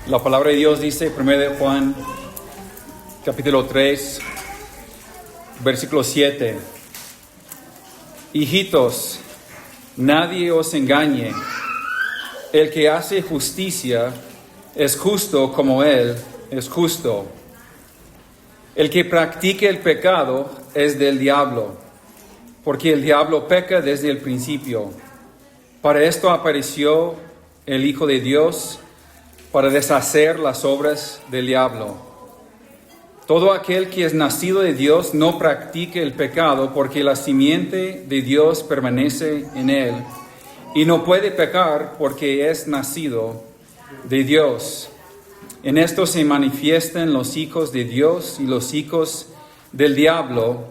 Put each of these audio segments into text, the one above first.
La palabra de Dios dice, 1 de Juan, capítulo 3, versículo 7. Hijitos, nadie os engañe. El que hace justicia es justo como Él es justo. El que practique el pecado es del diablo, porque el diablo peca desde el principio. Para esto apareció el Hijo de Dios, para deshacer las obras del diablo. Todo aquel que es nacido de Dios no practique el pecado, porque la simiente de Dios permanece en él, y no puede pecar porque es nacido de Dios. En esto se manifiestan los hijos de Dios y los hijos del diablo.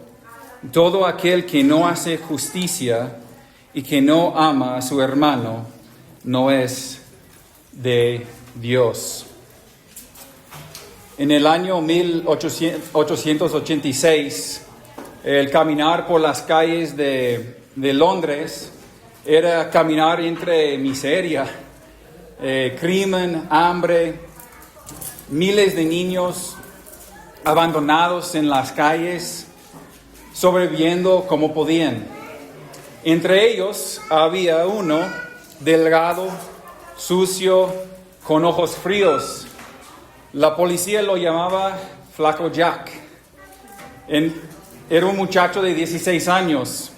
Todo aquel que no hace justicia y que no ama a su hermano no es de Dios. En el año 1886, el caminar por las calles de Londres era caminar entre miseria, crimen, hambre, miles de niños abandonados en las calles, sobreviviendo como podían. Entre ellos había uno delgado, sucio, con ojos fríos. La policía lo llamaba Flaco Jack. Era un muchacho de 16 años,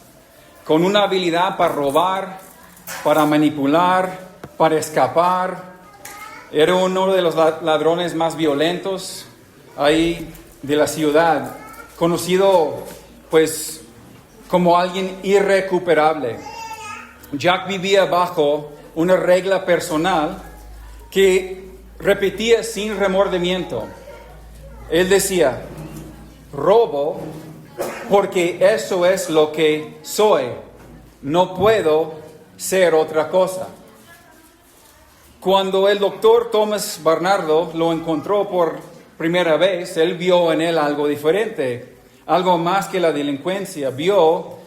con una habilidad para robar, para manipular, para escapar. Era uno de los ladrones más violentos ahí de la ciudad, conocido pues como alguien irrecuperable. Jack vivía bajo una regla personal que repetía sin remordimiento. Él decía: robo porque eso es lo que soy, no puedo ser otra cosa. Cuando el doctor Thomas Barnardo lo encontró por primera vez, él vio en él algo diferente, algo más que la delincuencia. Vio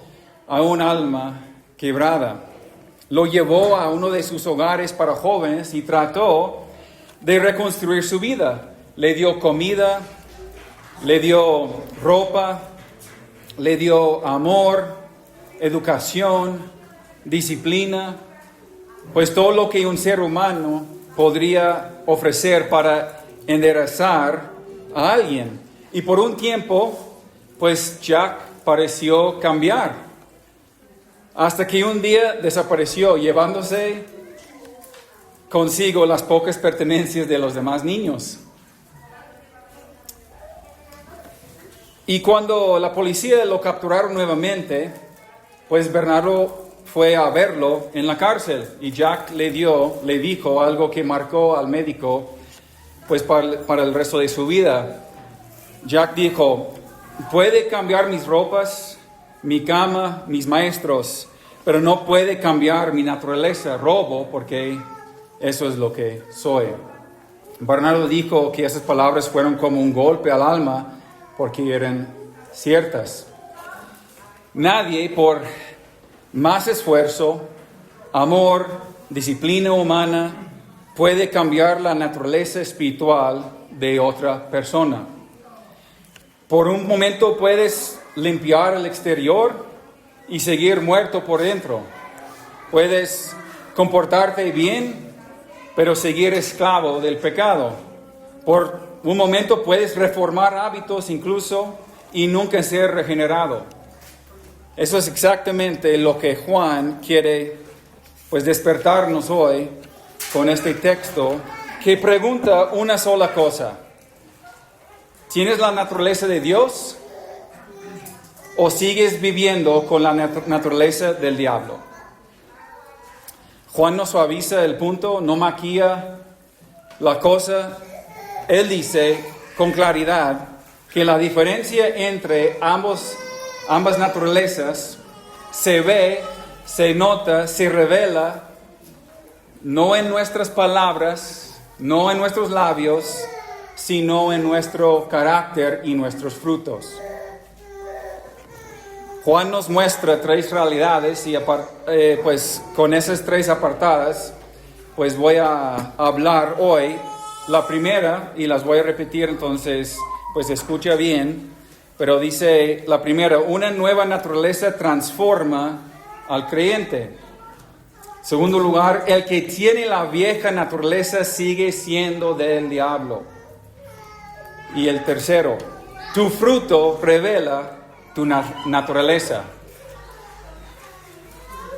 a un alma quebrada. Lo llevó a uno de sus hogares para jóvenes y trató de reconstruir su vida. Le dio comida, le dio ropa, le dio amor, educación, disciplina, pues todo lo que un ser humano podría ofrecer para enderezar a alguien. Y por un tiempo, pues Jack pareció cambiar, hasta que un día desapareció, llevándose consigo las pocas pertenencias de los demás niños. Y cuando la policía lo capturaron nuevamente, pues Bernardo fue a verlo en la cárcel y Jack le dijo algo que marcó al médico pues para el resto de su vida. Jack dijo: puede cambiar mis ropas, mi cama, mis maestros, pero no puede cambiar mi naturaleza. Robo porque eso es lo que soy. Bernardo dijo que esas palabras fueron como un golpe al alma porque eran ciertas. Nadie, por más esfuerzo, amor, disciplina humana, puede cambiar la naturaleza espiritual de otra persona. Por un momento puedes limpiar el exterior y seguir muerto por dentro. Puedes comportarte bien, pero seguir esclavo del pecado. Por un momento puedes reformar hábitos incluso y nunca ser regenerado. Eso es exactamente lo que Juan quiere pues despertarnos hoy con este texto que pregunta una sola cosa: ¿tienes la naturaleza de Dios o sigues viviendo con la naturaleza del diablo? Juan no suaviza el punto, no maquilla la cosa. Él dice con claridad que la diferencia entre ambas naturalezas se ve, se nota, se revela no en nuestras palabras, no en nuestros labios, sino en nuestro carácter y nuestros frutos. Juan nos muestra tres realidades y pues con esas tres apartadas pues voy a hablar hoy La primera, y las voy a repetir, entonces, pues escucha bien, pero dice la primera: una nueva naturaleza transforma al creyente. Segundo lugar, el que tiene la vieja naturaleza sigue siendo del diablo. Y el tercero, tu fruto revela tu naturaleza.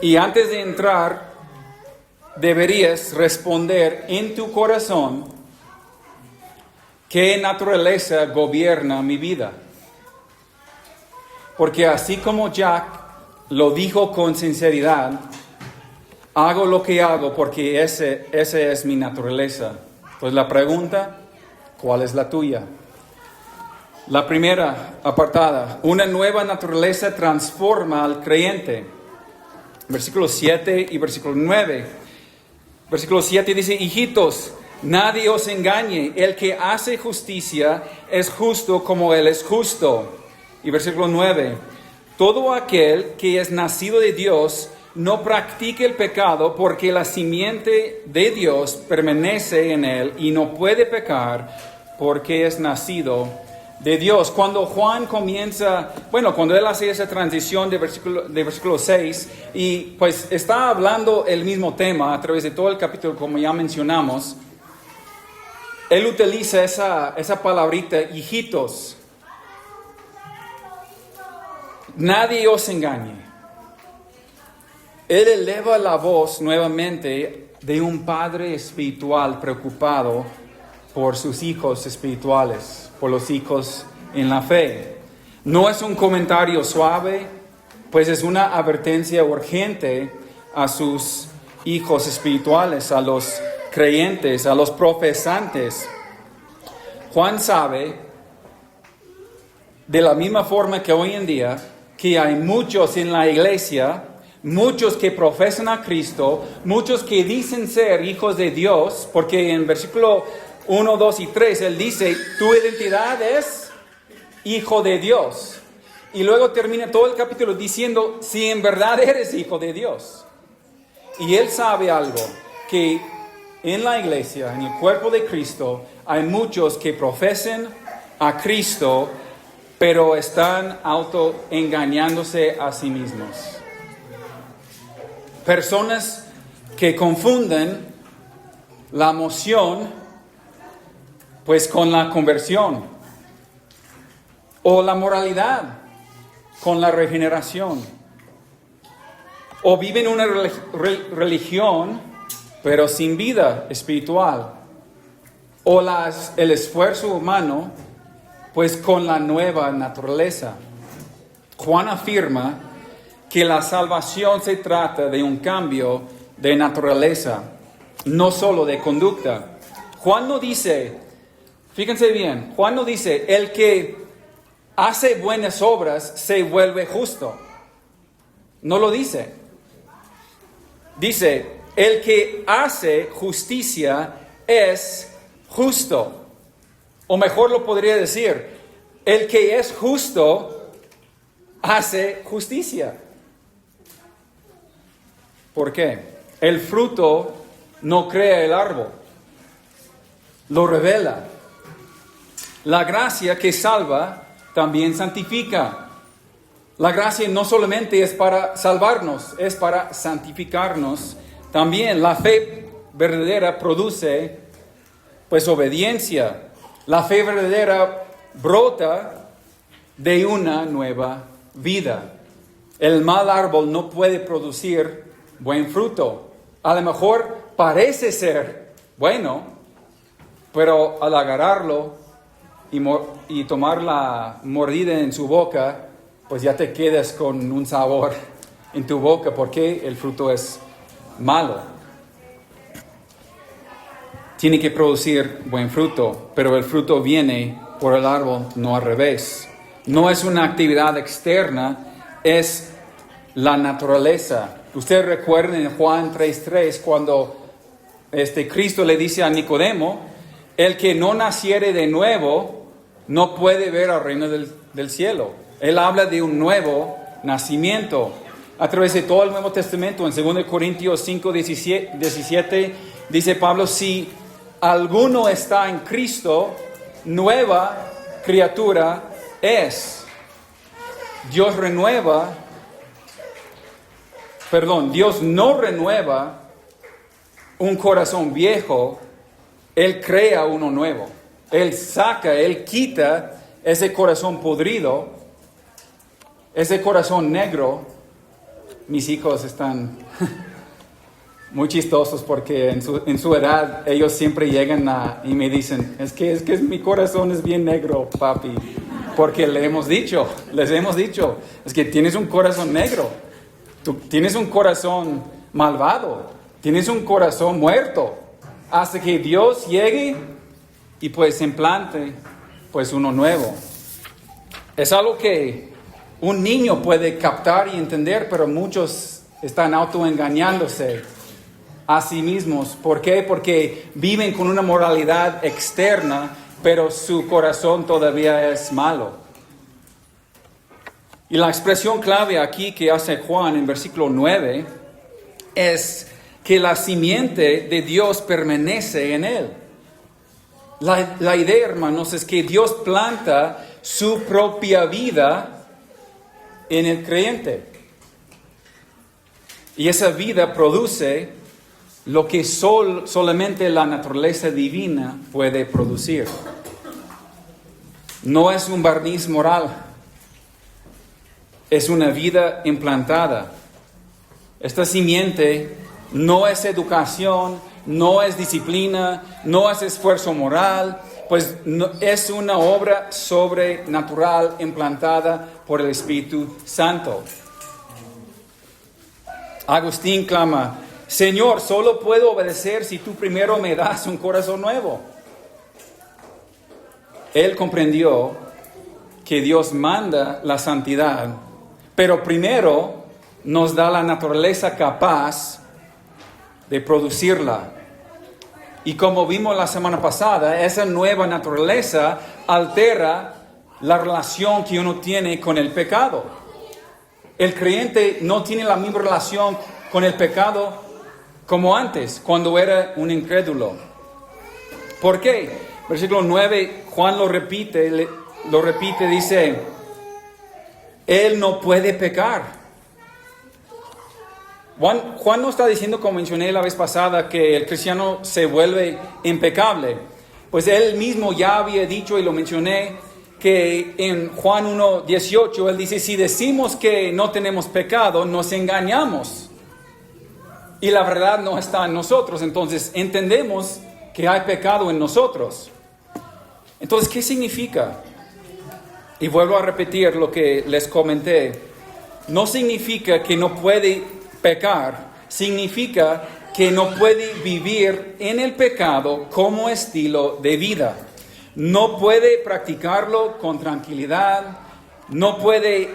Y antes de entrar, deberías responder en tu corazón: ¿qué naturaleza gobierna mi vida? Porque así como Jack lo dijo con sinceridad, hago lo que hago porque esa es mi naturaleza. Pues la pregunta, ¿cuál es la tuya? La primera apartada: una nueva naturaleza transforma al creyente. Versículo 7 y versículo 9. Versículo 7 dice: hijitos, nadie os engañe, el que hace justicia es justo como él es justo. Y versículo 9: todo aquel que es nacido de Dios no practique el pecado, porque la simiente de Dios permanece en él y no puede pecar porque es nacido de Dios. Cuando Juan comienza, cuando él hace esa transición de versículo 6 y pues está hablando el mismo tema a través de todo el capítulo, como ya mencionamos, él utiliza esa palabrita, hijitos. Nadie os engañe. Él eleva la voz nuevamente de un padre espiritual preocupado por sus hijos espirituales, por los hijos en la fe. No es un comentario suave, pues es una advertencia urgente a sus hijos espirituales, a los creyentes, a los profesantes. Juan sabe, de la misma forma que hoy en día, que hay muchos en la iglesia, muchos que profesan a Cristo, muchos que dicen ser hijos de Dios, porque en versículo 1, 2 y 3 él dice: tu identidad es hijo de Dios. Y luego termina todo el capítulo diciendo: si en verdad eres hijo de Dios. Y él sabe algo, que en la iglesia, en el cuerpo de Cristo, hay muchos que profesan a Cristo, pero están autoengañándose a sí mismos. Personas que confunden la emoción pues con la conversión, o la moralidad con la regeneración, o viven una religión pero sin vida espiritual, o el esfuerzo humano pues con la nueva naturaleza. Juan afirma que la salvación se trata de un cambio de naturaleza, no solo de conducta. Juan no dice, fíjense bien, Juan no dice: el que hace buenas obras se vuelve justo. No lo dice. Dice: el que hace justicia es justo. O mejor lo podría decir: el que es justo hace justicia. ¿Por qué? El fruto no crea el árbol, lo revela. La gracia que salva también santifica. La gracia no solamente es para salvarnos, es para santificarnos también. La fe verdadera produce pues obediencia. La fe verdadera brota de una nueva vida. El mal árbol no puede producir buen fruto. A lo mejor parece ser bueno, pero al agarrarlo y tomar la mordida en su boca, pues ya te quedas con un sabor en tu boca porque el fruto es malo. Tiene que producir buen fruto, pero el fruto viene por el árbol, no al revés. No es una actividad externa, es la naturaleza. Ustedes recuerden en Juan 3:3 cuando Cristo le dice a Nicodemo: el que no naciere de nuevo no puede ver al reino del cielo. Él habla de un nuevo nacimiento. A través de todo el Nuevo Testamento, en 2 Corintios 5:17, dice Pablo: si alguno está en Cristo, nueva criatura es. Dios no renueva un corazón viejo, Él crea uno nuevo. Él quita ese corazón podrido, ese corazón negro. Mis hijos están muy chistosos porque en su edad ellos siempre llegan y me dicen, es que mi corazón es bien negro, papi. Porque les hemos dicho, es que tienes un corazón negro, tú tienes un corazón malvado, tienes un corazón muerto, hasta que Dios llegue y pues implante pues uno nuevo. Es algo que un niño puede captar y entender, pero muchos están autoengañándose a sí mismos. ¿Por qué? Porque viven con una moralidad externa, pero su corazón todavía es malo. Y la expresión clave aquí que hace Juan en versículo 9 es que la simiente de Dios permanece en él. La idea, hermanos, es que Dios planta su propia vida en el creyente. Y esa vida produce lo que solamente la naturaleza divina puede producir. No es un barniz moral, es una vida implantada. Esta simiente no es educación, no es disciplina, no es esfuerzo moral, pues es una obra sobrenatural implantada por el Espíritu Santo. Agustín clama, Señor, solo puedo obedecer si tú primero me das un corazón nuevo. Él comprendió que Dios manda la santidad, pero primero nos da la naturaleza capaz de producirla. Y como vimos la semana pasada, esa nueva naturaleza altera la relación que uno tiene con el pecado. El creyente no tiene la misma relación con el pecado como antes, cuando era un incrédulo. ¿Por qué? Versículo 9, Juan lo repite, dice, Él no puede pecar. Juan no está diciendo, como mencioné la vez pasada, que el cristiano se vuelve impecable. Pues él mismo ya había dicho, y lo mencioné, que en Juan 1:18, él dice, si decimos que no tenemos pecado, nos engañamos. Y la verdad no está en nosotros. Entonces entendemos que hay pecado en nosotros. Entonces, ¿qué significa? Y vuelvo a repetir lo que les comenté. No significa que no puede pecar, significa que no puede vivir en el pecado como estilo de vida. No puede practicarlo con tranquilidad, no puede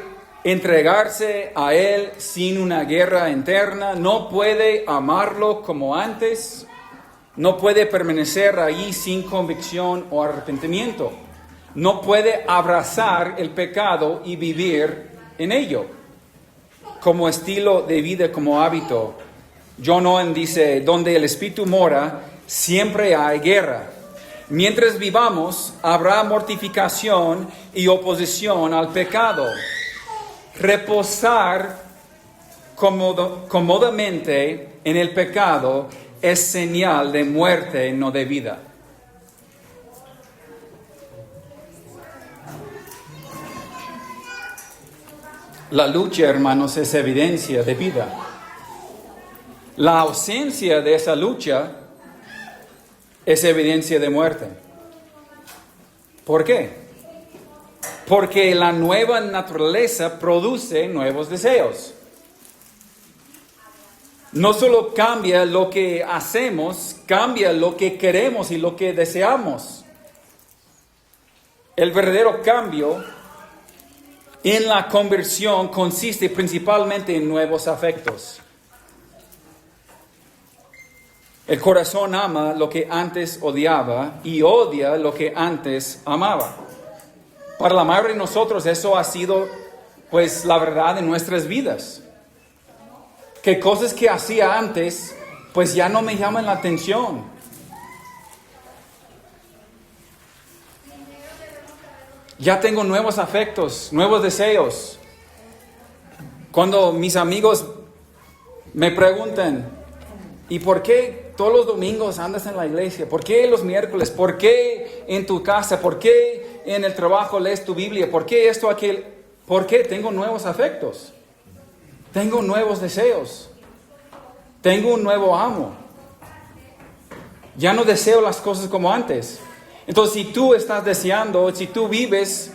entregarse a él sin una guerra interna, no puede amarlo como antes, no puede permanecer ahí sin convicción o arrepentimiento, no puede abrazar el pecado y vivir en ello como estilo de vida, como hábito. John Owen dice, donde el Espíritu mora, siempre hay guerra. Mientras vivamos, habrá mortificación y oposición al pecado. Reposar cómodamente en el pecado es señal de muerte, no de vida. La lucha, hermanos, es evidencia de vida. La ausencia de esa lucha es evidencia de muerte. ¿Por qué? Porque la nueva naturaleza produce nuevos deseos. No solo cambia lo que hacemos, cambia lo que queremos y lo que deseamos. El verdadero cambio en la conversión consiste principalmente en nuevos afectos. El corazón ama lo que antes odiaba y odia lo que antes amaba. Para la mayoría de nosotros eso ha sido, pues, la verdad en nuestras vidas. Que cosas que hacía antes, pues ya no me llaman la atención. Ya tengo nuevos afectos, nuevos deseos. Cuando mis amigos me preguntan, ¿y por qué todos los domingos andas en la iglesia? ¿Por qué los miércoles? ¿Por qué en tu casa? ¿Por qué en el trabajo lees tu Biblia? ¿Por qué esto, aquel? ¿Por qué? Tengo nuevos afectos. Tengo nuevos deseos. Tengo un nuevo amo. Ya no deseo las cosas como antes. Entonces, si tú estás deseando, si tú vives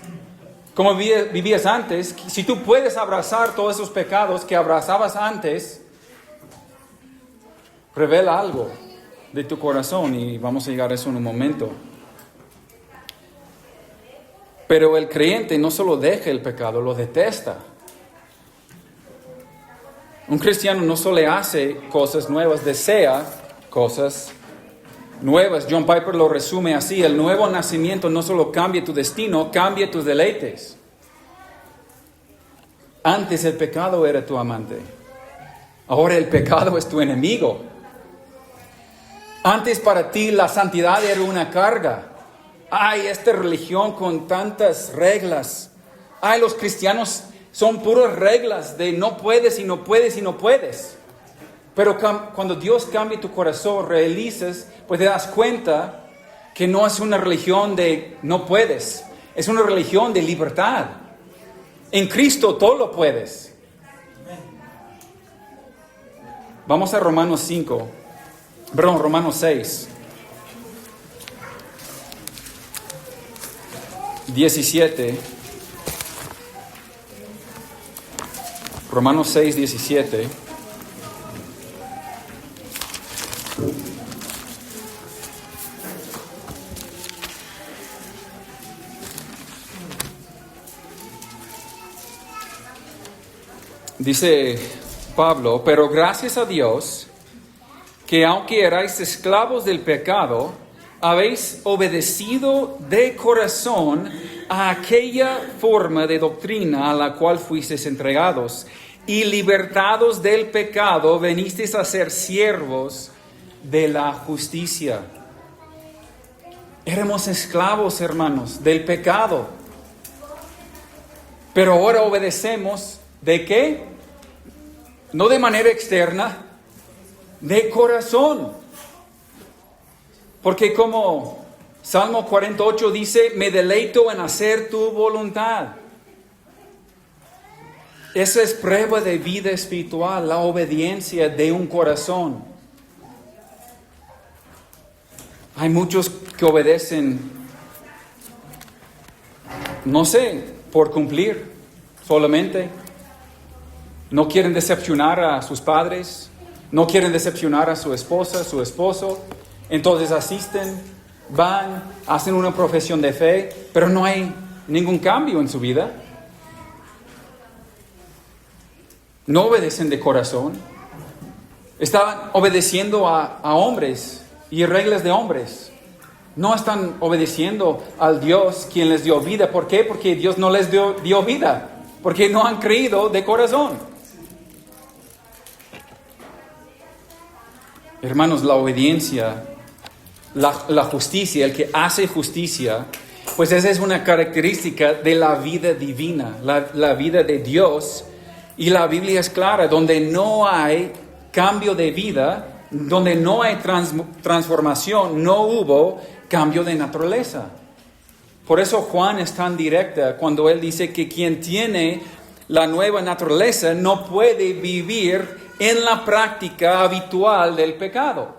como vivías antes, si tú puedes abrazar todos esos pecados que abrazabas antes, revela algo de tu corazón y vamos a llegar a eso en un momento. Pero el creyente no solo deja el pecado, lo detesta. Un cristiano no solo hace cosas nuevas, desea cosas nuevas. John Piper lo resume así: el nuevo nacimiento no solo cambia tu destino, cambia tus deleites. Antes el pecado era tu amante, ahora el pecado es tu enemigo. Antes para ti la santidad era una carga. Ay, esta religión con tantas reglas. Ay, los cristianos son puras reglas de no puedes y no puedes y no puedes. Pero cuando Dios cambia tu corazón, realizas, pues te das cuenta que no es una religión de no puedes. Es una religión de libertad. En Cristo todo lo puedes. Vamos a Romanos 6. 17. Romanos 6, 17. Dice Pablo: pero gracias a Dios que aunque erais esclavos del pecado, habéis obedecido de corazón a aquella forma de doctrina a la cual fuisteis entregados, y libertados del pecado, venisteis a ser siervos de la justicia. Éramos esclavos, hermanos, del pecado. Pero ahora obedecemos, ¿de qué? No de manera externa, de corazón. Porque como Salmo 48 dice: me deleito en hacer tu voluntad. Esa es prueba de vida espiritual, la obediencia de un corazón. Hay muchos que obedecen, no sé, por cumplir solamente. No quieren decepcionar a sus padres, no quieren decepcionar a su esposa, su esposo. Entonces asisten, van, hacen una profesión de fe, pero no hay ningún cambio en su vida. No obedecen de corazón. Están obedeciendo a hombres y reglas de hombres. No están obedeciendo al Dios quien les dio vida. ¿Por qué? Porque Dios no les dio vida. Porque no han creído de corazón. Hermanos, la obediencia, la justicia, el que hace justicia, pues esa es una característica de la vida divina, la vida de Dios. Y la Biblia es clara: donde no hay cambio de vida, donde no hay transformación, no hubo cambio de naturaleza. Por eso Juan es tan directa cuando él dice que quien tiene la nueva naturaleza no puede vivir en la práctica habitual del pecado.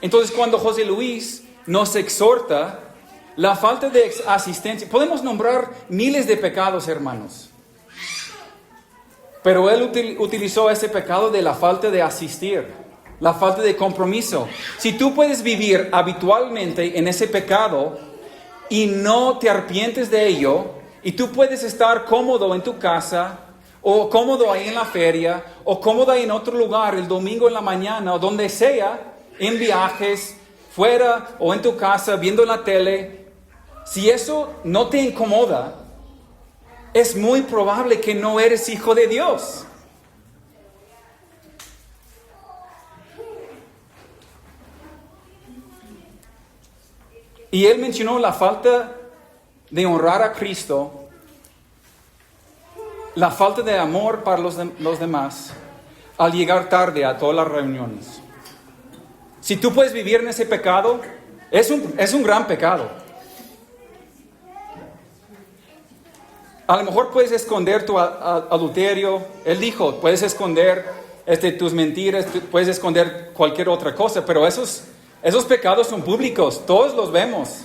Entonces, cuando José Luis nos exhorta, la falta de asistencia, podemos nombrar miles de pecados, hermanos, pero él utilizó ese pecado de la falta de asistir, la falta de compromiso. Si tú puedes vivir habitualmente en ese pecado y no te arrepientes de ello, y tú puedes estar cómodo en tu casa, o cómodo ahí en la feria, o cómodo ahí en otro lugar el domingo en la mañana, o donde sea, en viajes, fuera o en tu casa, viendo la tele. Si eso no te incomoda, es muy probable que no eres hijo de Dios. Y él mencionó la falta de honrar a Cristo, la falta de amor para los demás, al llegar tarde a todas las reuniones. Si tú puedes vivir en ese pecado, es un gran pecado. A lo mejor puedes esconder tu adulterio. Él dijo, puedes esconder tus mentiras, puedes esconder cualquier otra cosa, pero esos pecados son públicos, todos los vemos,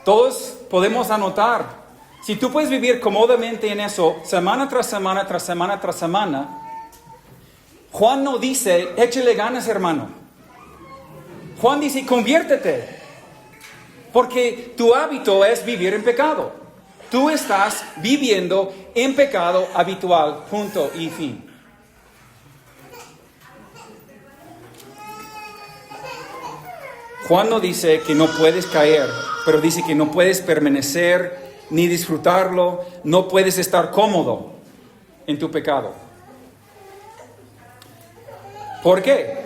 todos podemos anotar. Si tú puedes vivir cómodamente en eso, semana tras semana, tras semana, tras semana, Juan no dice, échale ganas, hermano. Juan dice, conviértete, porque tu hábito es vivir en pecado. Tú estás viviendo en pecado habitual, punto y fin. Juan no dice que no puedes caer, pero dice que no puedes permanecer ni disfrutarlo, no puedes estar cómodo en tu pecado. ¿Por qué?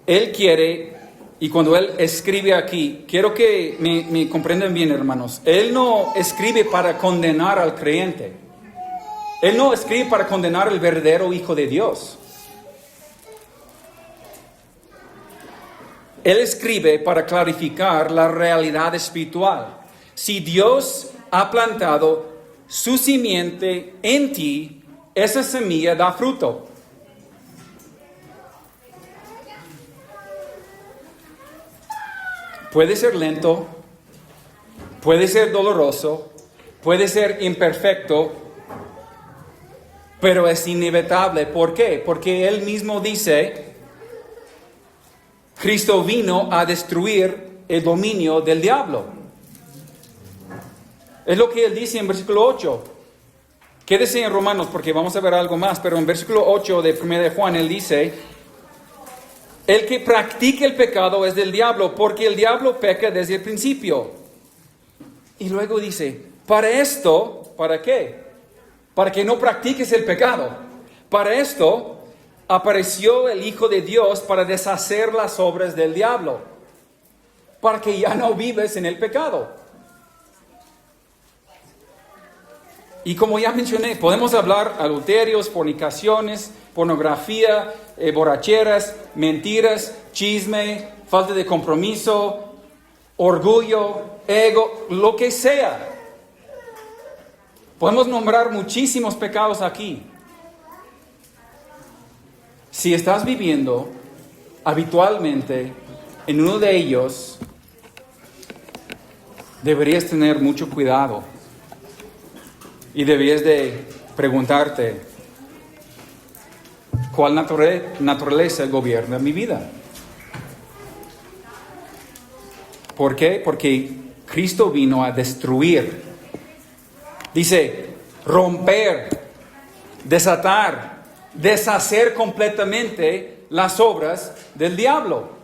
Él quiere, y cuando Él escribe aquí, quiero que me comprendan bien, hermanos, Él no escribe para condenar al creyente. Él no escribe para condenar al verdadero Hijo de Dios. Él escribe para clarificar la realidad espiritual. Si Dios ha plantado su simiente en ti, esa semilla da fruto. Puede ser lento, puede ser doloroso, puede ser imperfecto, pero es inevitable. ¿Por qué? Porque Él mismo dice, Cristo vino a destruir el dominio del diablo. Es lo que Él dice en versículo 8. Quédese en Romanos porque vamos a ver algo más, pero en versículo 8 de 1 de Juan Él dice, el que practica el pecado es del diablo, porque el diablo peca desde el principio. Y luego dice, para esto, ¿para qué? Para que no practiques el pecado. Para esto apareció el Hijo de Dios para deshacer las obras del diablo, para que ya no vives en el pecado. Y como ya mencioné, podemos hablar adulterios, fornicaciones, pornografía, borracheras, mentiras, chisme, falta de compromiso, orgullo, ego, lo que sea. Podemos nombrar muchísimos pecados aquí. Si estás viviendo habitualmente en uno de ellos, deberías tener mucho cuidado y deberías de preguntarte, ¿cuál naturaleza gobierna mi vida? ¿Por qué? Porque Cristo vino a destruir. Dice, romper, desatar, deshacer completamente las obras del diablo.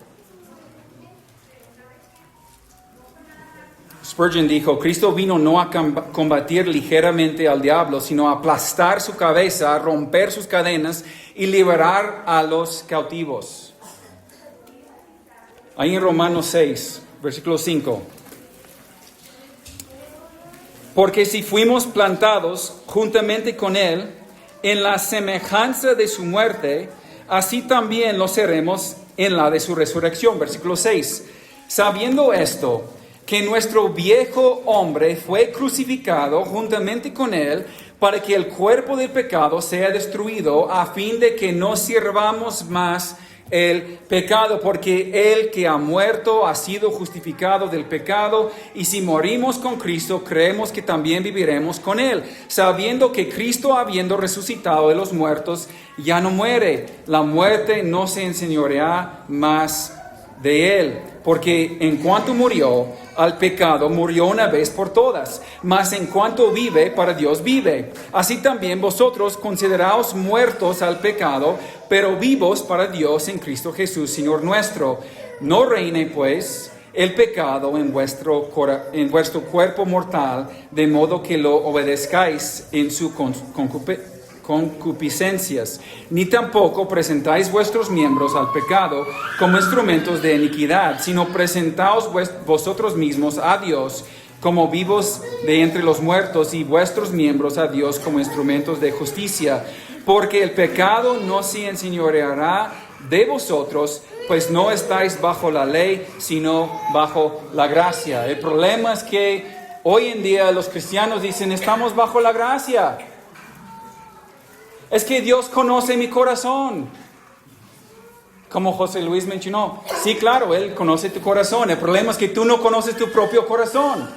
Spurgeon dijo, Cristo vino no a combatir ligeramente al diablo, sino a aplastar su cabeza, a romper sus cadenas y liberar a los cautivos. Ahí en Romanos 6, versículo 5. Porque si fuimos plantados juntamente con Él en la semejanza de su muerte, así también lo seremos en la de su resurrección. Versículo 6. Sabiendo esto, que nuestro viejo hombre fue crucificado juntamente con Él, para que el cuerpo del pecado sea destruido, a fin de que no sirvamos más el pecado, porque el que ha muerto ha sido justificado del pecado, y si morimos con Cristo, creemos que también viviremos con Él, sabiendo que Cristo, habiendo resucitado de los muertos, ya no muere. La muerte no se enseñorea más de Él, porque en cuanto murió al pecado, murió una vez por todas, mas en cuanto vive, para Dios vive. Así también vosotros consideraos muertos al pecado, pero vivos para Dios en Cristo Jesús, Señor nuestro. No reine pues el pecado en vuestro cuerpo mortal, de modo que lo obedezcáis en su concupiscencias, ni tampoco presentáis vuestros miembros al pecado como instrumentos de iniquidad, sino presentaos vosotros mismos a Dios como vivos de entre los muertos y vuestros miembros a Dios como instrumentos de justicia. Porque el pecado no se enseñoreará de vosotros, pues no estáis bajo la ley, sino bajo la gracia. El problema es que hoy en día los cristianos dicen, estamos bajo la gracia. Es que Dios conoce mi corazón. Como José Luis mencionó, sí, claro, Él conoce tu corazón. El problema es que tú no conoces tu propio corazón,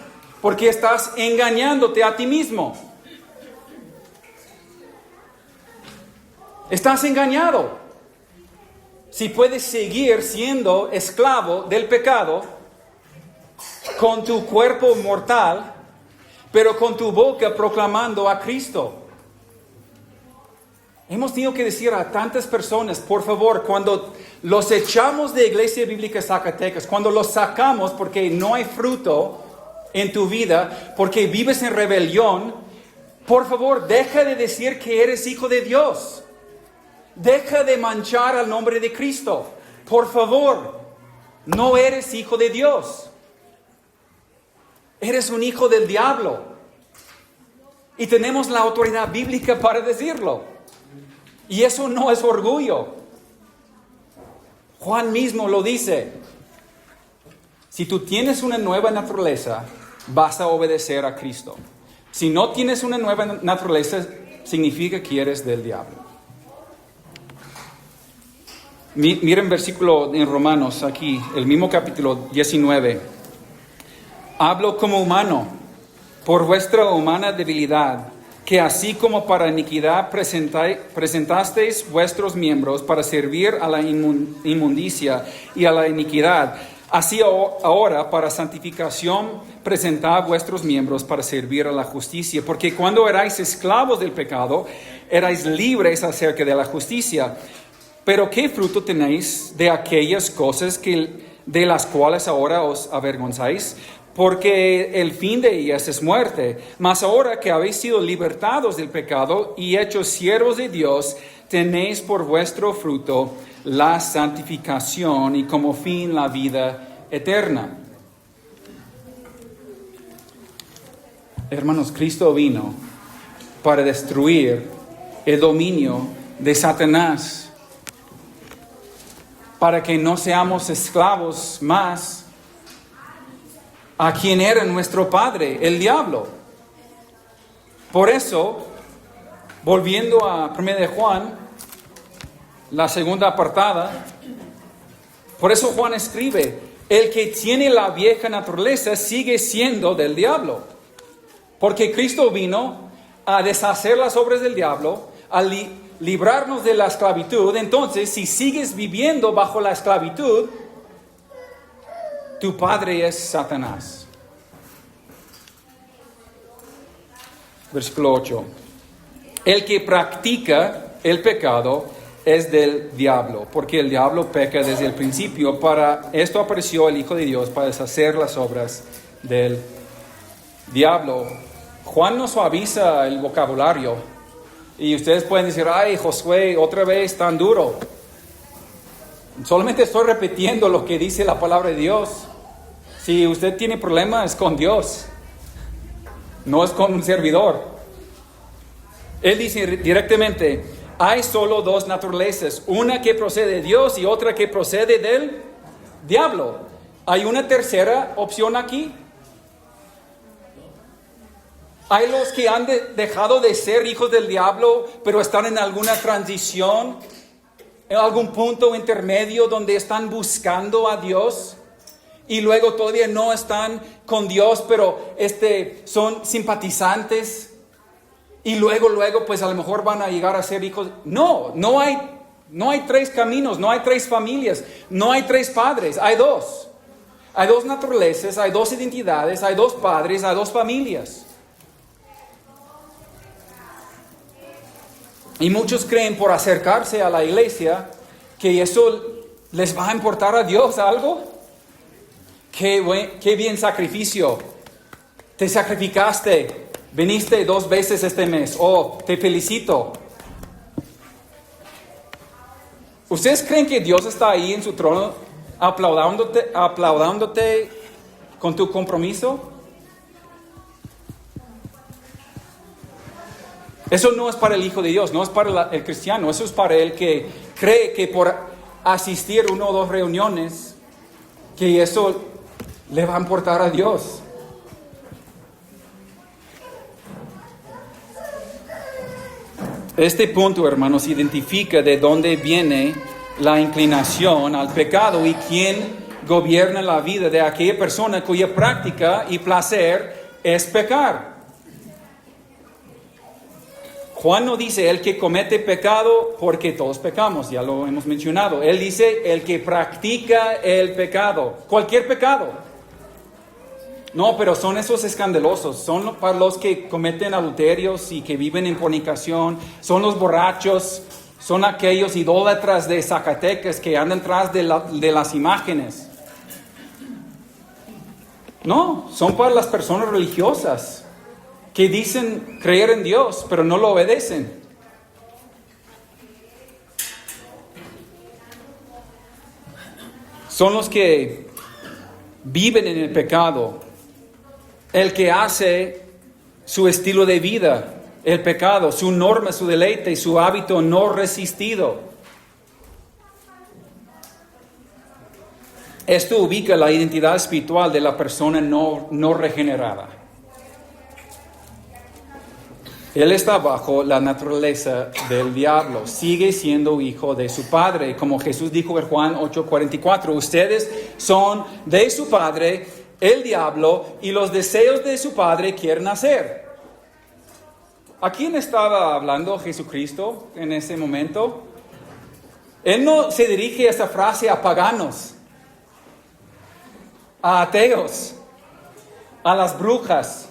porque estás engañándote a ti mismo. Estás engañado. Si puedes seguir siendo esclavo del pecado con tu cuerpo mortal, pero con tu boca proclamando a Cristo. Hemos tenido que decir a tantas personas, por favor, cuando los echamos de Iglesia Bíblica Zacatecas, cuando los sacamos porque no hay fruto en tu vida, porque vives en rebelión, por favor, deja de decir que eres hijo de Dios. Deja de manchar al nombre de Cristo. Por favor, no eres hijo de Dios. Eres un hijo del diablo. Y tenemos la autoridad bíblica para decirlo. Y eso no es orgullo. Juan mismo lo dice. Si tú tienes una nueva naturaleza, vas a obedecer a Cristo. Si no tienes una nueva naturaleza, significa que eres del diablo. Miren versículo en Romanos, aquí, el mismo capítulo 19. Hablo como humano, por vuestra humana debilidad, que así como para iniquidad presentasteis vuestros miembros para servir a la inmundicia y a la iniquidad, así ahora para santificación presentad vuestros miembros para servir a la justicia. Porque cuando erais esclavos del pecado, erais libres acerca de la justicia. Pero ¿qué fruto tenéis de aquellas cosas de las cuales ahora os avergonzáis? Porque el fin de ellas es muerte. Mas ahora que habéis sido libertados del pecado y hechos siervos de Dios, tenéis por vuestro fruto la santificación y como fin la vida eterna. Hermanos, Cristo vino para destruir el dominio de Satanás, para que no seamos esclavos más a quien era nuestro padre, el diablo. Por eso, volviendo a 1 de Juan, la segunda apartada, por eso Juan escribe, el que tiene la vieja naturaleza sigue siendo del diablo. Porque Cristo vino a deshacer las obras del diablo, a librarnos de la esclavitud. Entonces, si sigues viviendo bajo la esclavitud, tu padre es Satanás. Versículo 8. El que practica el pecado es del diablo, porque el diablo peca desde el principio. Para esto apareció el Hijo de Dios, para deshacer las obras del diablo. Juan nos suaviza el vocabulario. Y ustedes pueden decir, ay, Josué, otra vez tan duro. Solamente estoy repitiendo lo que dice la palabra de Dios. Si usted tiene problemas con Dios, no es con un servidor. Él dice directamente, hay solo dos naturalezas, una que procede de Dios y otra que procede del diablo. ¿Hay una tercera opción aquí? Hay los que han dejado de ser hijos del diablo, pero están en alguna transición, en algún punto intermedio donde están buscando a Dios y luego todavía no están con Dios, pero son simpatizantes y luego pues a lo mejor van a llegar a ser hijos. No hay tres caminos, no hay tres familias, no hay tres padres, hay dos. Hay dos naturalezas, hay dos identidades, hay dos padres, hay dos familias. Y muchos creen por acercarse a la iglesia que eso les va a importar a Dios algo. Qué bien sacrificio. Te sacrificaste, viniste 2 veces este mes. Oh, te felicito. ¿Ustedes creen que Dios está ahí en su trono aplaudándote con tu compromiso? Eso no es para el Hijo de Dios, no es para el cristiano, eso es para el que cree que por asistir a 1 o 2 reuniones, que eso le va a importar a Dios. Este punto, hermanos, identifica de dónde viene la inclinación al pecado y quién gobierna la vida de aquella persona cuya práctica y placer es pecar. Juan no dice el que comete pecado porque todos pecamos, ya lo hemos mencionado. Él dice el que practica el pecado, cualquier pecado. No, pero son esos escandalosos, son para los que cometen adulterios y que viven en fornicación, son los borrachos, son aquellos idólatras de Zacatecas que andan tras de las imágenes. No, son para las personas religiosas que dicen creer en Dios, pero no lo obedecen. Son los que viven en el pecado. El que hace su estilo de vida, el pecado, su norma, su deleite y su hábito no resistido. Esto ubica la identidad espiritual de la persona no regenerada. Él está bajo la naturaleza del diablo, sigue siendo hijo de su padre, como Jesús dijo en Juan 8:44, ustedes son de su padre, el diablo, y los deseos de su padre quieren hacer. ¿A quién estaba hablando Jesucristo en ese momento? Él no se dirige esa frase a paganos, a ateos, a las brujas,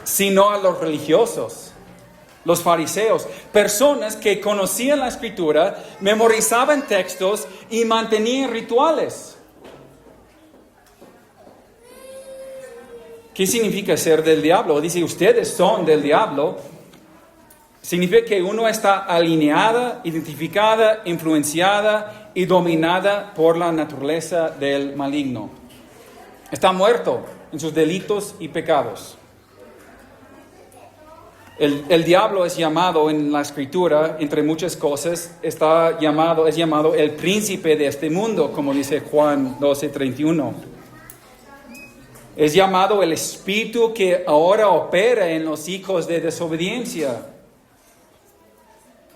sino a los religiosos, los fariseos, personas que conocían la Escritura, memorizaban textos y mantenían rituales. ¿Qué significa ser del diablo? Dice, ustedes son del diablo. Significa que uno está alineada, identificada, influenciada y dominada por la naturaleza del maligno. Está muerto en sus delitos y pecados. El diablo es llamado en la Escritura, entre muchas cosas, es llamado el príncipe de este mundo, como dice Juan 12:31. Es llamado el espíritu que ahora opera en los hijos de desobediencia.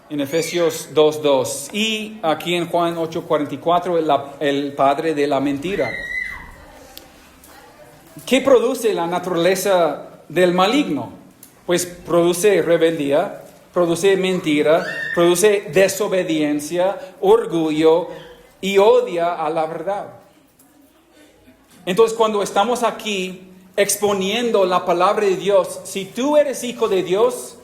En Efesios 2:2. Y aquí en Juan 8:44, el padre de la mentira. ¿Qué produce la naturaleza del maligno? Pues produce rebeldía, produce mentira, produce desobediencia, orgullo y odia a la verdad. Entonces, cuando estamos aquí exponiendo la palabra de Dios, si tú eres hijo de Dios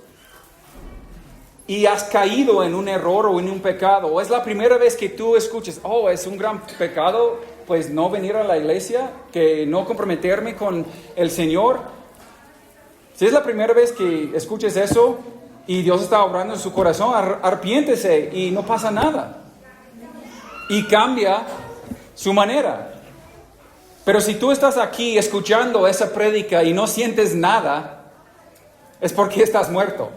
y has caído en un error o en un pecado, o es la primera vez que tú escuches, es un gran pecado, pues no venir a la iglesia, que no comprometerme con el Señor. Si es la primera vez que escuches eso y Dios está obrando en su corazón, arrepiéntese y no pasa nada. Y cambia su manera. Pero si tú estás aquí escuchando esa prédica y no sientes nada, es porque estás muerto.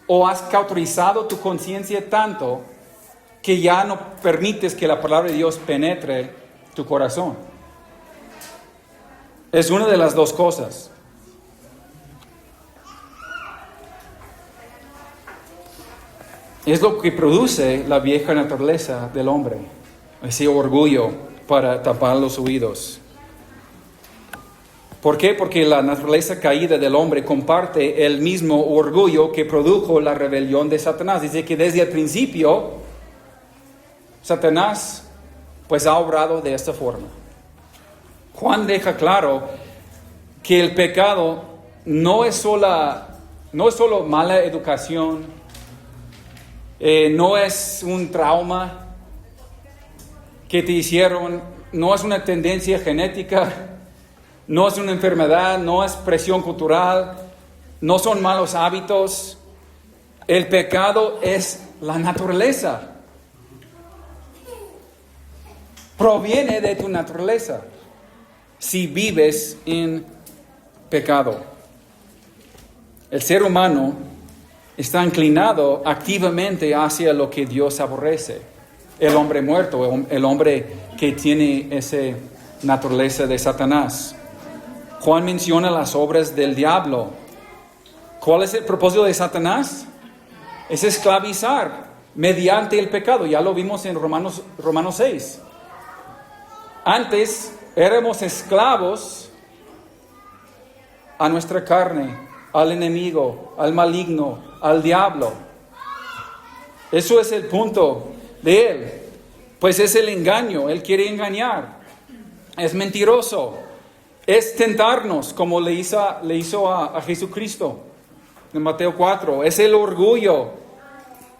O has cauterizado tu conciencia tanto que ya no permites que la palabra de Dios penetre tu corazón. Es una de las dos cosas. Es lo que produce la vieja naturaleza del hombre, ese orgullo para tapar los oídos. ¿Por qué? Porque la naturaleza caída del hombre comparte el mismo orgullo que produjo la rebelión de Satanás. Dice que desde el principio, Satanás pues ha obrado de esta forma. Juan deja claro que el pecado no es solo mala educación, no es un trauma que te hicieron, no es una tendencia genética, no es una enfermedad, no es presión cultural, no son malos hábitos. El pecado es la naturaleza. Proviene de tu naturaleza si vives en pecado. El ser humano está inclinado activamente hacia lo que Dios aborrece. El hombre muerto, el hombre que tiene esa naturaleza de Satanás. Juan menciona las obras del diablo. ¿Cuál es el propósito de Satanás? Es esclavizar mediante el pecado. Ya lo vimos en Romanos 6. Antes éramos esclavos a nuestra carne, al enemigo, al maligno, al diablo. Eso es el punto de él. Pues es el engaño. Él quiere engañar. Es mentiroso. Es tentarnos como le hizo a Jesucristo en Mateo 4. Es el orgullo.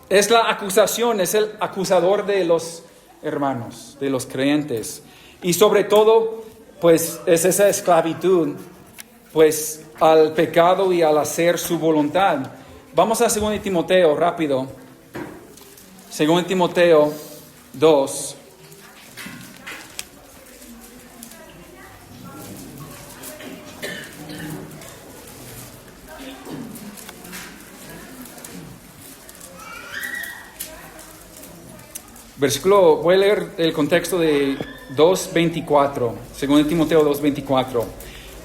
Es la acusación. Es el acusador de los hermanos, de los creyentes. Y sobre todo, pues es esa esclavitud, pues al pecado y al hacer su voluntad. Vamos a 2 Timoteo, rápido. 2 Timoteo 2. Voy a leer el contexto de 2:24, 2 Timoteo 2:24.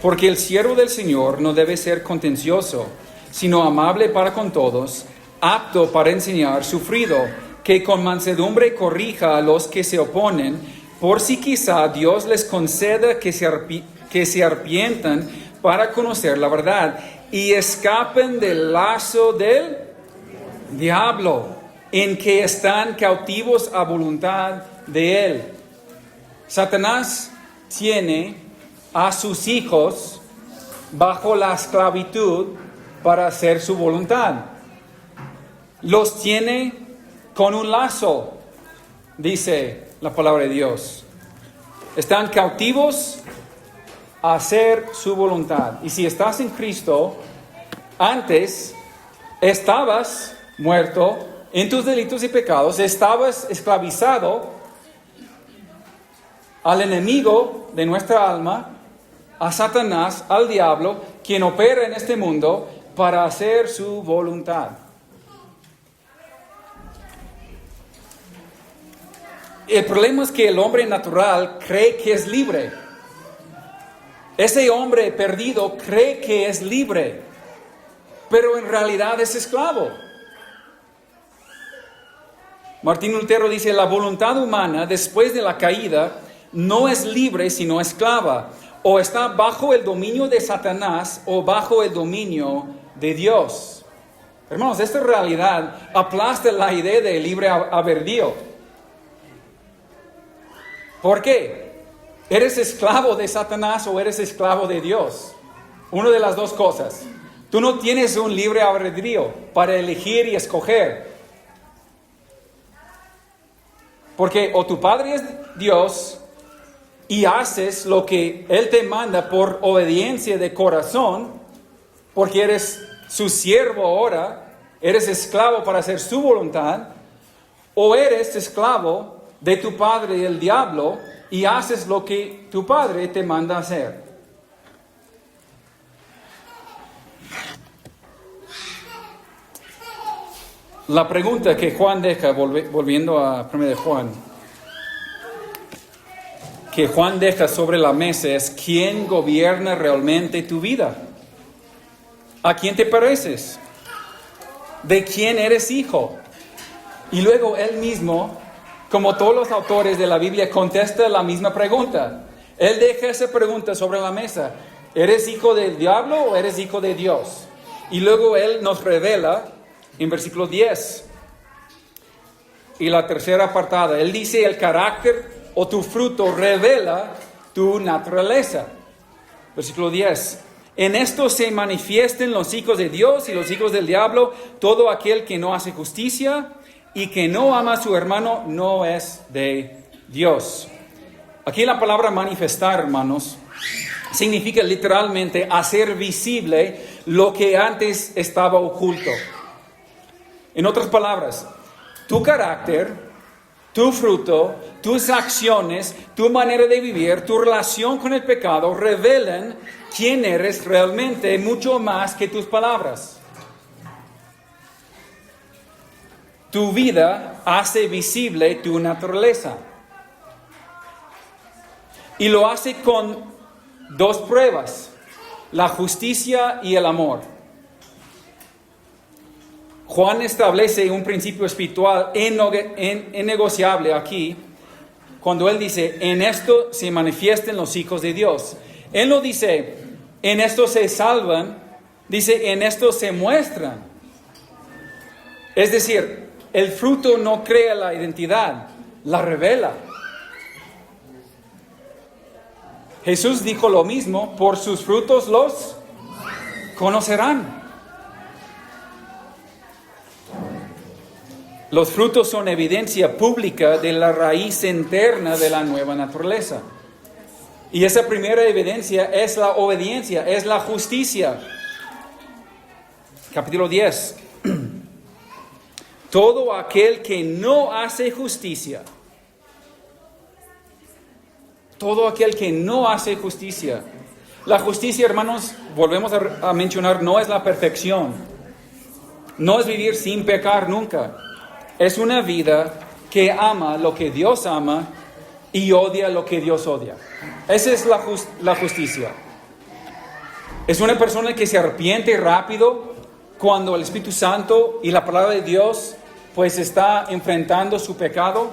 Porque el siervo del Señor no debe ser contencioso, sino amable para con todos, apto para enseñar, sufrido, que con mansedumbre corrija a los que se oponen, por si quizá Dios les conceda que se arrepientan para conocer la verdad y escapen del lazo del diablo, en que están cautivos a voluntad de él. Satanás tiene a sus hijos bajo la esclavitud para hacer su voluntad. Los tiene con un lazo, dice la palabra de Dios. Están cautivos a hacer su voluntad. Y si estás en Cristo, antes estabas muerto en tus delitos y pecados, estabas esclavizado al enemigo de nuestra alma, a Satanás, al diablo, quien opera en este mundo para hacer su voluntad. El problema es que el hombre natural cree que es libre. Ese hombre perdido cree que es libre, pero en realidad es esclavo. Martín Lutero dice, la voluntad humana después de la caída no es libre sino esclava, o está bajo el dominio de Satanás o bajo el dominio de Dios. Hermanos, esta realidad aplasta la idea de libre albedrío. ¿Por qué? ¿Eres esclavo de Satanás o eres esclavo de Dios? Una de las dos cosas. Tú no tienes un libre albedrío para elegir y escoger. Porque o tu padre es Dios y haces lo que Él te manda por obediencia de corazón, porque eres su siervo ahora, eres esclavo para hacer su voluntad, o eres esclavo de tu padre el diablo y haces lo que tu padre te manda hacer. La pregunta que Juan deja, volviendo a 1 de Juan, que Juan deja sobre la mesa es: ¿quién gobierna realmente tu vida? ¿A quién te pareces? ¿De quién eres hijo? Y luego él mismo, como todos los autores de la Biblia, contesta la misma pregunta. Él deja esa pregunta sobre la mesa: ¿eres hijo del diablo o eres hijo de Dios? Y luego él nos revela en versículo 10 y la tercera apartada. Él dice: el carácter o tu fruto revela tu naturaleza. Versículo 10. En esto se manifiesten los hijos de Dios y los hijos del diablo. Todo aquel que no hace justicia y que no ama a su hermano no es de Dios. Aquí la palabra manifestar, hermanos, significa literalmente hacer visible lo que antes estaba oculto. En otras palabras, tu carácter tu fruto, tus acciones, tu manera de vivir, tu relación con el pecado revelan quién eres realmente mucho más que tus palabras. Tu vida hace visible tu naturaleza. Y lo hace con dos pruebas: la justicia y el amor. Juan establece un principio espiritual innegociable aquí, cuando él dice, en esto se manifiestan los hijos de Dios. Él no dice, en esto se salvan, dice, en esto se muestran. Es decir, el fruto no crea la identidad, la revela. Jesús dijo lo mismo, por sus frutos los conocerán. Los frutos son evidencia pública de la raíz interna de la nueva naturaleza. Y esa primera evidencia es la obediencia, es la justicia. Capítulo 10. Todo aquel que no hace justicia, todo aquel que no hace justicia. La justicia, hermanos, volvemos a mencionar, no es la perfección. No es vivir sin pecar nunca. Es una vida que ama lo que Dios ama y odia lo que Dios odia. Esa es la justicia. Es una persona que se arrepiente rápido cuando el Espíritu Santo y la palabra de Dios pues está enfrentando su pecado.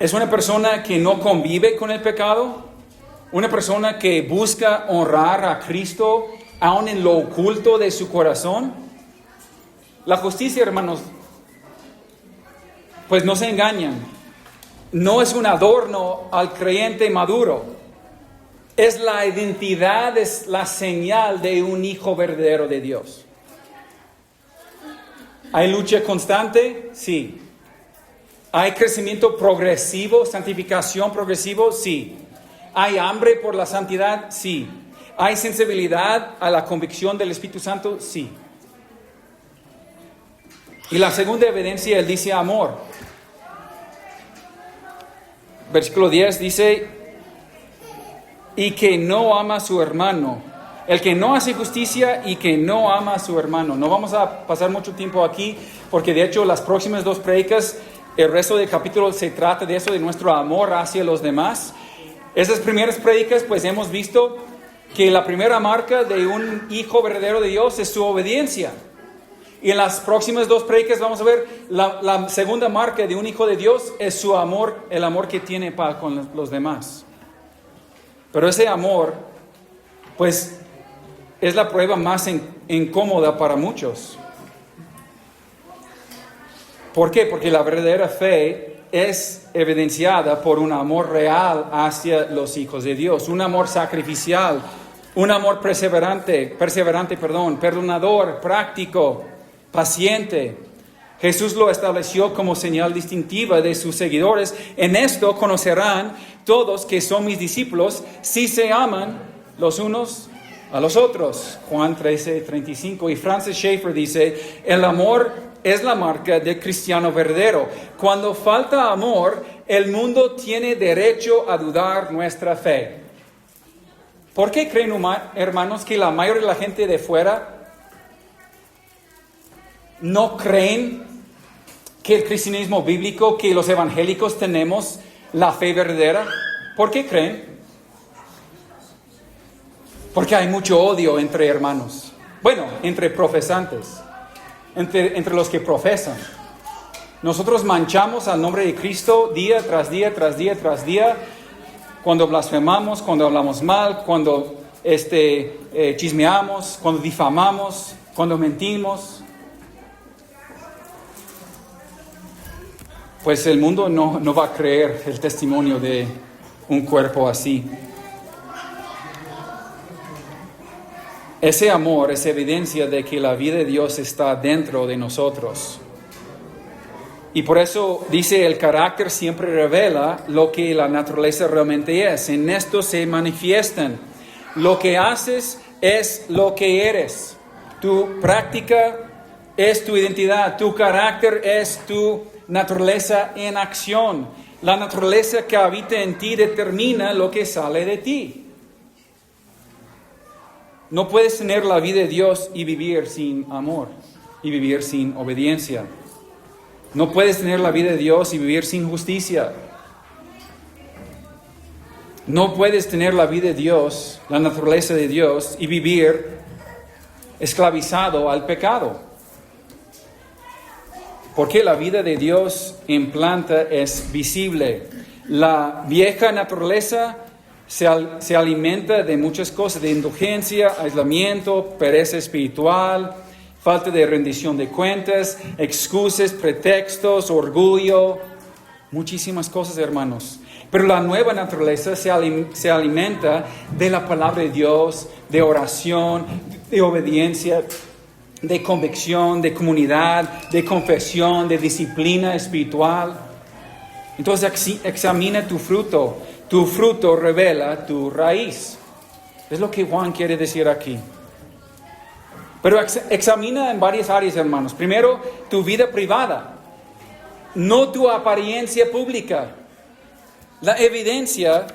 Es una persona que no convive con el pecado. Una persona que busca honrar a Cristo aún en lo oculto de su corazón. La justicia, hermanos, pues no se engañan. No es un adorno al creyente maduro. Es la identidad, es la señal de un hijo verdadero de Dios. ¿Hay lucha constante? Sí. ¿Hay crecimiento progresivo, santificación progresivo? Sí. ¿Hay hambre por la santidad? Sí. ¿Hay sensibilidad a la convicción del Espíritu Santo? Sí. Y la segunda evidencia, él dice amor. Versículo 10 dice, y que no ama a su hermano. El que no hace justicia y que no ama a su hermano. No vamos a pasar mucho tiempo aquí, porque de hecho las próximas dos predicas, el resto del capítulo se trata de eso, de nuestro amor hacia los demás. Esas primeras predicas, pues hemos visto que la primera marca de un hijo verdadero de Dios es su obediencia. Y en las próximas dos predicas vamos a ver la segunda marca de un hijo de Dios es su amor, el amor que tiene para con los demás. Pero ese amor, pues, es la prueba más incómoda para muchos. ¿Por qué? Porque la verdadera fe es evidenciada por un amor real hacia los hijos de Dios, un amor sacrificial, un amor perseverante, perdonador, práctico, paciente. Jesús lo estableció como señal distintiva de sus seguidores. En esto conocerán todos que son mis discípulos si se aman los unos a los otros. Juan 13:35. Y Francis Schaeffer dice, el amor es la marca del cristiano verdadero. Cuando falta amor, el mundo tiene derecho a dudar nuestra fe. ¿Por qué creen, hermanos, que la mayoría de la gente de fuera no creen que el cristianismo bíblico, que los evangélicos tenemos la fe verdadera? ¿Por qué creen? Porque hay mucho odio entre hermanos. Bueno, entre profesantes, entre los que profesan. Nosotros manchamos al nombre de Cristo día tras día, tras día, tras día, cuando blasfemamos, cuando hablamos mal, cuando chismeamos, cuando difamamos, cuando mentimos. Pues el mundo no va a creer el testimonio de un cuerpo así. Ese amor es evidencia de que la vida de Dios está dentro de nosotros. Y por eso dice, el carácter siempre revela lo que la naturaleza realmente es. En esto se manifiestan. Lo que haces es lo que eres. Tu práctica es tu identidad. Tu carácter es tu naturaleza en acción. La naturaleza que habita en ti determina lo que sale de ti. No puedes tener la vida de Dios y vivir sin amor y vivir sin obediencia. No puedes tener la vida de Dios y vivir sin justicia. No puedes tener la vida de Dios, la naturaleza de Dios, y vivir esclavizado al pecado. Porque la vida de Dios en planta es visible. La vieja naturaleza se alimenta de muchas cosas, de indulgencia, aislamiento, pereza espiritual, falta de rendición de cuentas, excusas, pretextos, orgullo, muchísimas cosas, hermanos. Pero la nueva naturaleza se alimenta de la palabra de Dios, de oración, de obediencia, de convicción, de comunidad, de confesión, de disciplina espiritual. Entonces examina tu fruto. Tu fruto revela tu raíz. Es lo que Juan quiere decir aquí. Pero examina en varias áreas, hermanos. Primero, tu vida privada, no tu apariencia pública. La evidencia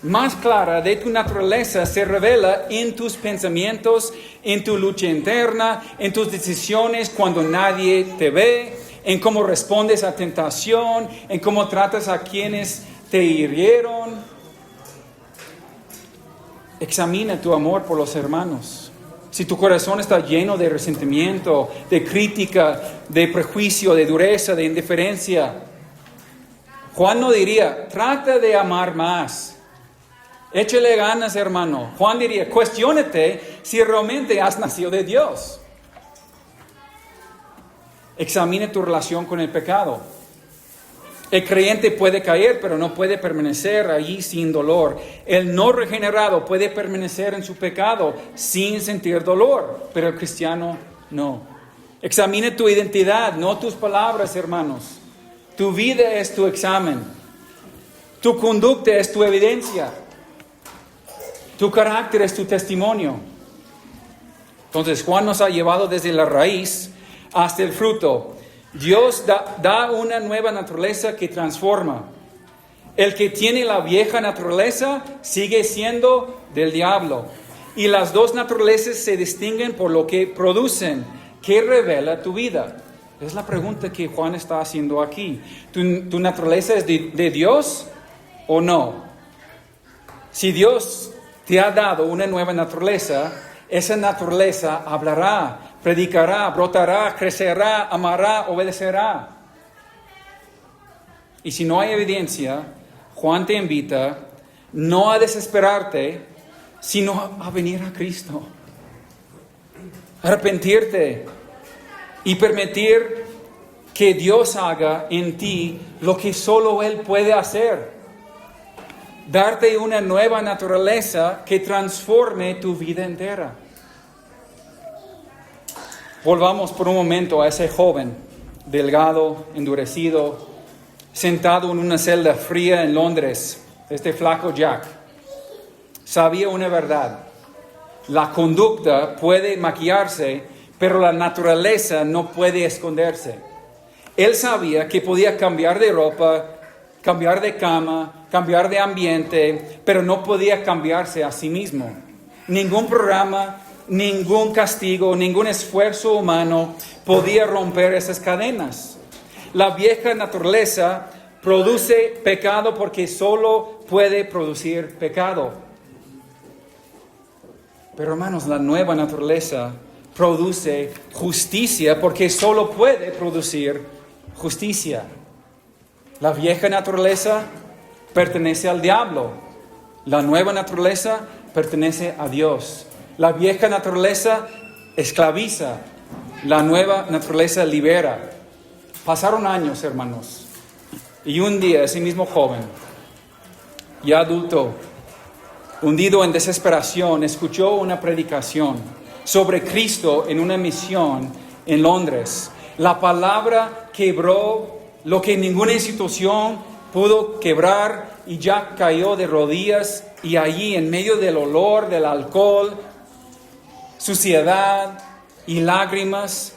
más clara de tu naturaleza se revela en tus pensamientos, en tu lucha interna, en tus decisiones cuando nadie te ve, en cómo respondes a tentación, en cómo tratas a quienes te hirieron. Examina tu amor por los hermanos. Si tu corazón está lleno de resentimiento, de crítica, de prejuicio, de dureza, de indiferencia, Juan no diría, trata de amar más. Échale ganas, hermano. Juan diría, cuestiónate si realmente has nacido de Dios. Examina tu relación con el pecado. El creyente puede caer, pero no puede permanecer allí sin dolor. El no regenerado puede permanecer en su pecado sin sentir dolor, pero el cristiano no. Examina tu identidad, no tus palabras, hermanos. Tu vida es tu examen. Tu conducta es tu evidencia. Tu carácter es tu testimonio. Entonces, Juan nos ha llevado desde la raíz hasta el fruto. Dios da una nueva naturaleza que transforma. El que tiene la vieja naturaleza sigue siendo del diablo. Y las dos naturalezas se distinguen por lo que producen. ¿Qué revela tu vida? Es la pregunta que Juan está haciendo aquí. ¿Tu naturaleza es de Dios o no? Si Dios te ha dado una nueva naturaleza, esa naturaleza hablará, predicará, brotará, crecerá, amará, obedecerá. Y si no hay evidencia, Juan te invita no a desesperarte, sino a venir a Cristo. Arrepentirte y permitir que Dios haga en ti lo que solo Él puede hacer. Darte una nueva naturaleza que transforme tu vida entera. Volvamos por un momento a ese joven, delgado, endurecido, sentado en una celda fría en Londres, este flaco Jack. Sabía una verdad: la conducta puede maquillarse, pero la naturaleza no puede esconderse. Él sabía que podía cambiar de ropa, cambiar de cama, cambiar de ambiente, pero no podía cambiarse a sí mismo. Ningún programa, ningún castigo, ningún esfuerzo humano podía romper esas cadenas. La vieja naturaleza produce pecado porque solo puede producir pecado. Pero hermanos, la nueva naturaleza produce justicia porque solo puede producir justicia. La vieja naturaleza pertenece al diablo. La nueva naturaleza pertenece a Dios. La vieja naturaleza esclaviza. La nueva naturaleza libera. Pasaron años, hermanos. Y un día ese mismo joven, ya adulto, hundido en desesperación, escuchó una predicación sobre Cristo en una misión en Londres. La palabra quebró lo que ninguna institución pudo quebrar, y Jack cayó de rodillas, y allí en medio del olor del alcohol, suciedad y lágrimas,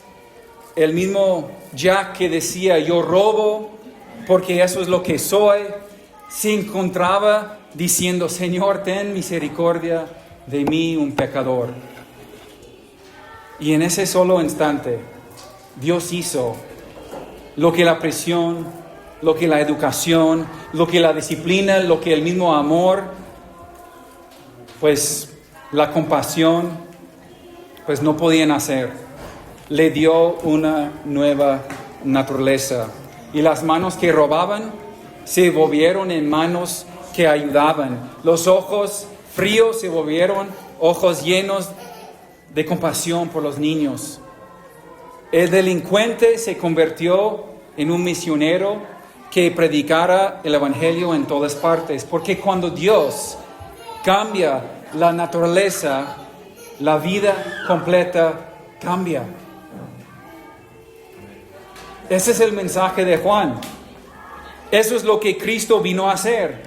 el mismo Jack que decía, yo robo porque eso es lo que soy, se encontraba diciendo, Señor, ten misericordia de mí, un pecador. Y en ese solo instante, Dios hizo lo que la presión, lo que la educación, lo que la disciplina, lo que el mismo amor, pues la compasión, pues no podían hacer. Le dio una nueva naturaleza. Y las manos que robaban se volvieron en manos que ayudaban. Los ojos fríos se volvieron ojos llenos de compasión por los niños. El delincuente se convirtió en un misionero que predicara el evangelio en todas partes. Porque cuando Dios cambia la naturaleza, la vida completa cambia. Ese es el mensaje de Juan. Eso es lo que Cristo vino a hacer.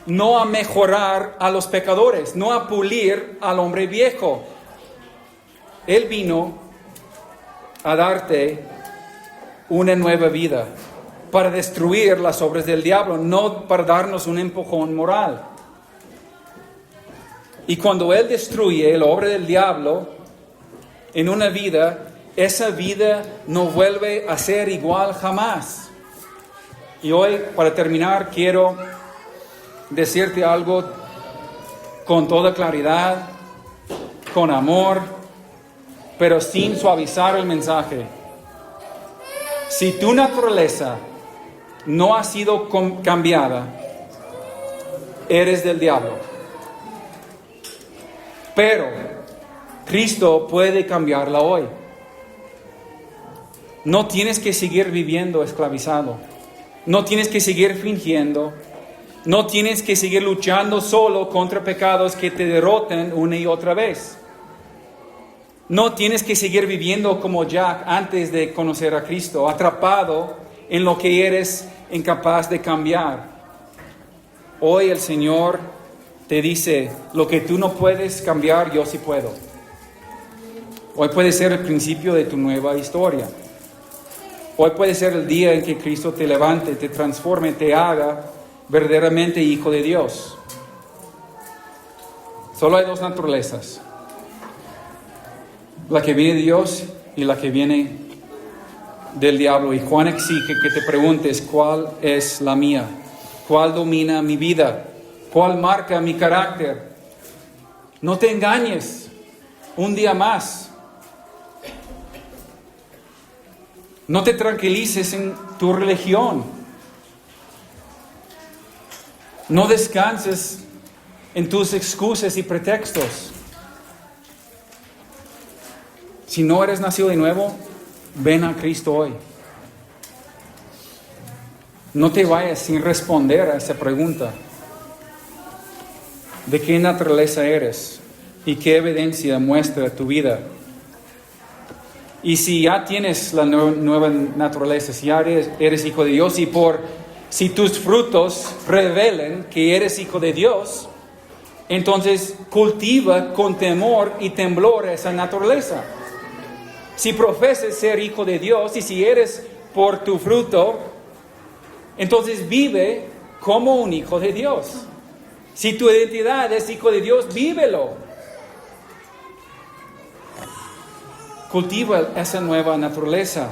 No a mejorar a los pecadores, no a pulir al hombre viejo. Él vino a darte una nueva vida, para destruir las obras del diablo, no para darnos un empujón moral. Y cuando Él destruye la obra del diablo en una vida, esa vida no vuelve a ser igual jamás. Y hoy, para terminar, quiero decirte algo con toda claridad, con amor, pero sin suavizar el mensaje. Si tu naturaleza no ha sido cambiada, eres del diablo. Pero Cristo puede cambiarla hoy. No tienes que seguir viviendo esclavizado. No tienes que seguir fingiendo. No tienes que seguir luchando solo contra pecados que te derroten una y otra vez. No tienes que seguir viviendo como Jack antes de conocer a Cristo, atrapado en lo que eres incapaz de cambiar. Hoy el Señor te dice, lo que tú no puedes cambiar, yo sí puedo. Hoy puede ser el principio de tu nueva historia. Hoy puede ser el día en que Cristo te levante, te transforme, te haga verdaderamente hijo de Dios. Solo hay dos naturalezas. La que viene de Dios y la que viene del diablo. Y Juan exige que te preguntes cuál es la mía, cuál domina mi vida, cuál marca mi carácter. No te engañes un día más. No te tranquilices en tu religión. No descanses en tus excusas y pretextos. Si no eres nacido de nuevo, ven a Cristo hoy. No te vayas sin responder a esa pregunta. ¿De qué naturaleza eres? ¿Y qué evidencia muestra tu vida? Y si ya tienes la nueva naturaleza, si ya eres hijo de Dios, si tus frutos revelen que eres hijo de Dios, entonces cultiva con temor y temblor esa naturaleza. Si profesas ser hijo de Dios y si eres por tu fruto, entonces vive como un hijo de Dios. Si tu identidad es hijo de Dios, vívelo. Cultiva esa nueva naturaleza.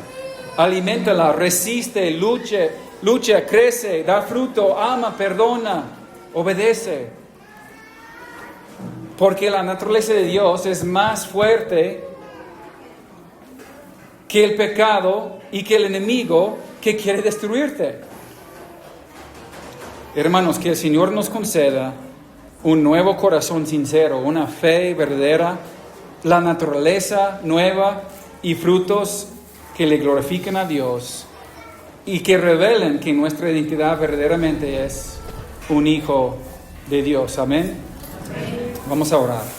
Aliméntala, resiste, lucha, crece, da fruto, ama, perdona, obedece. Porque la naturaleza de Dios es más fuerte que el pecado y que el enemigo que quiere destruirte. Hermanos, que el Señor nos conceda un nuevo corazón sincero, una fe verdadera, la naturaleza nueva y frutos que le glorifiquen a Dios y que revelen que nuestra identidad verdaderamente es un hijo de Dios. Amén. Vamos a orar.